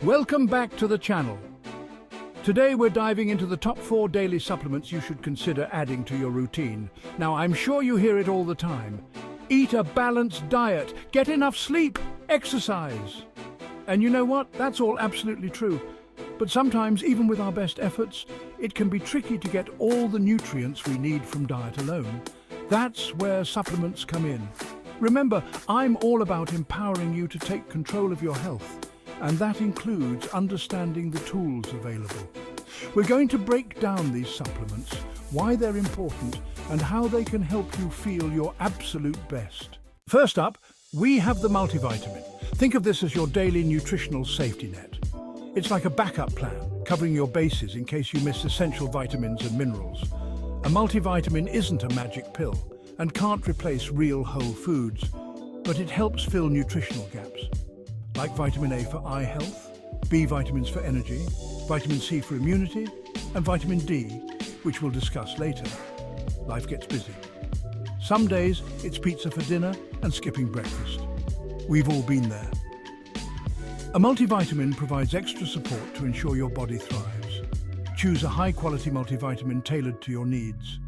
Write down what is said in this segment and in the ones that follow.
Welcome back to the channel. Today we're diving into the top 4 daily supplements you should consider adding to your routine. Now, I'm sure you hear it all the time. Eat a balanced diet, get enough sleep, exercise. And you know what? That's all absolutely true. But sometimes, even with our best efforts, it can be tricky to get all the nutrients we need from diet alone. That's where supplements come in. Remember, I'm all about empowering you to take control of your health. And that includes understanding the tools available. We're going to break down these supplements, why they're important, and how they can help you feel your absolute best. First up, we have the multivitamin. Think of this as your daily nutritional safety net. It's like a backup plan, covering your bases in case you miss essential vitamins and minerals. A multivitamin isn't a magic pill and can't replace real whole foods, but it helps fill nutritional gaps. Like vitamin A for eye health, B vitamins for energy, vitamin C for immunity, and vitamin D, which we'll discuss later. Life gets busy. Some days it's pizza for dinner and skipping breakfast. We've all been there. A multivitamin provides extra support to ensure your body thrives. Choose a high-quality multivitamin tailored to your needs.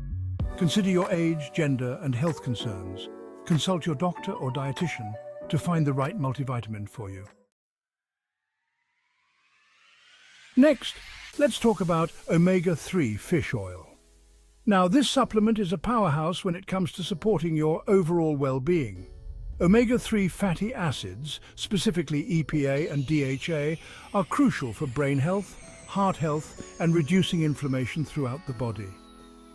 Consider your age, gender, and health concerns. Consult your doctor or dietitian to find the right multivitamin for you. Next, let's talk about omega-3 fish oil. Now, this supplement is a powerhouse when it comes to supporting your overall well-being. Omega-3 fatty acids, specifically EPA and DHA, are crucial for brain health, heart health, and reducing inflammation throughout the body.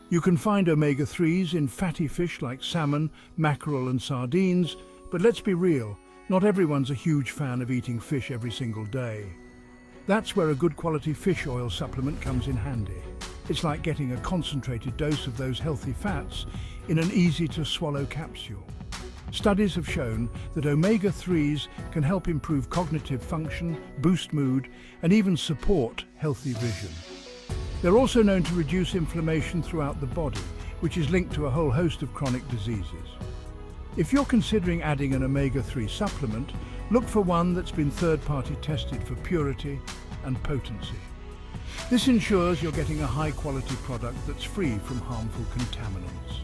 You can find omega-3s in fatty fish like salmon, mackerel, and sardines. But let's be real, not everyone's a huge fan of eating fish every single day. That's where a good quality fish oil supplement comes in handy. It's like getting a concentrated dose of those healthy fats in an easy-to-swallow capsule. Studies have shown that omega-3s can help improve cognitive function, boost mood, and even support healthy vision. They're also known to reduce inflammation throughout the body, which is linked to a whole host of chronic diseases. If you're considering adding an omega-3 supplement, look for one that's been third-party tested for purity and potency. This ensures you're getting a high-quality product that's free from harmful contaminants.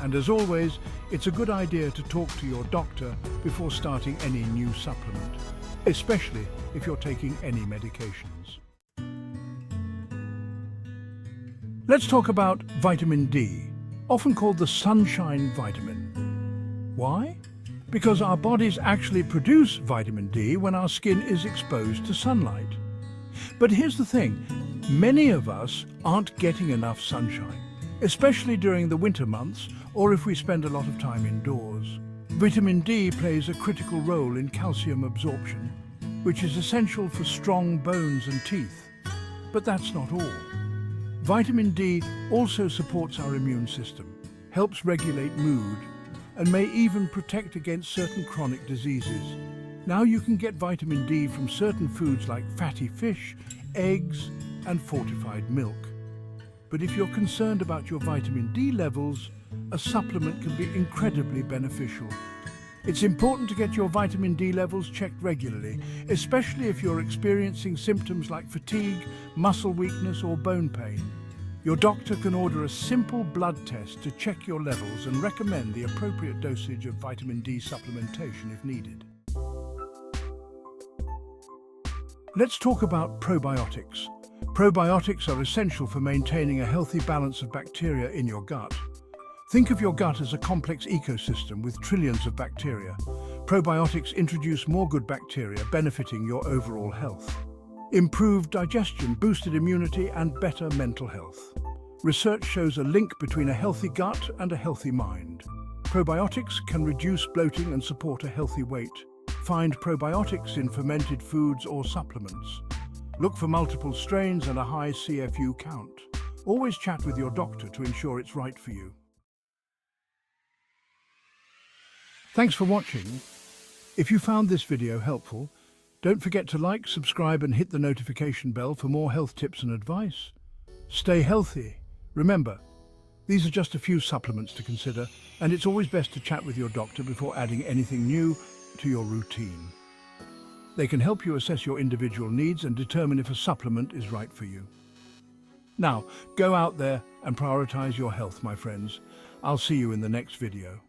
And as always, it's a good idea to talk to your doctor before starting any new supplement, especially if you're taking any medications. Let's talk about vitamin D, often called the sunshine vitamin. Why? Because our bodies actually produce vitamin D when our skin is exposed to sunlight. But here's the thing, many of us aren't getting enough sunshine, especially during the winter months or if we spend a lot of time indoors. Vitamin D plays a critical role in calcium absorption, which is essential for strong bones and teeth. But that's not all. Vitamin D also supports our immune system, helps regulate mood, and may even protect against certain chronic diseases. Now you can get vitamin D from certain foods like fatty fish, eggs, and fortified milk. But if you're concerned about your vitamin D levels, a supplement can be incredibly beneficial. It's important to get your vitamin D levels checked regularly, especially if you're experiencing symptoms like fatigue, muscle weakness, or bone pain. Your doctor can order a simple blood test to check your levels and recommend the appropriate dosage of vitamin D supplementation if needed. Let's talk about probiotics. Probiotics are essential for maintaining a healthy balance of bacteria in your gut. Think of your gut as a complex ecosystem with trillions of bacteria. Probiotics introduce more good bacteria, benefiting your overall health. Improved digestion, boosted immunity, and better mental health. Research shows a link between a healthy gut and a healthy mind. Probiotics can reduce bloating and support a healthy weight. Find probiotics in fermented foods or supplements. Look for multiple strains and a high CFU count. Always chat with your doctor to ensure it's right for you. Thanks for watching. If you found this video helpful, don't forget to like, subscribe, and hit the notification bell for more health tips and advice. Stay healthy. Remember, these are just a few supplements to consider, and it's always best to chat with your doctor before adding anything new to your routine. They can help you assess your individual needs and determine if a supplement is right for you. Now, go out there and prioritize your health, my friends. I'll see you in the next video.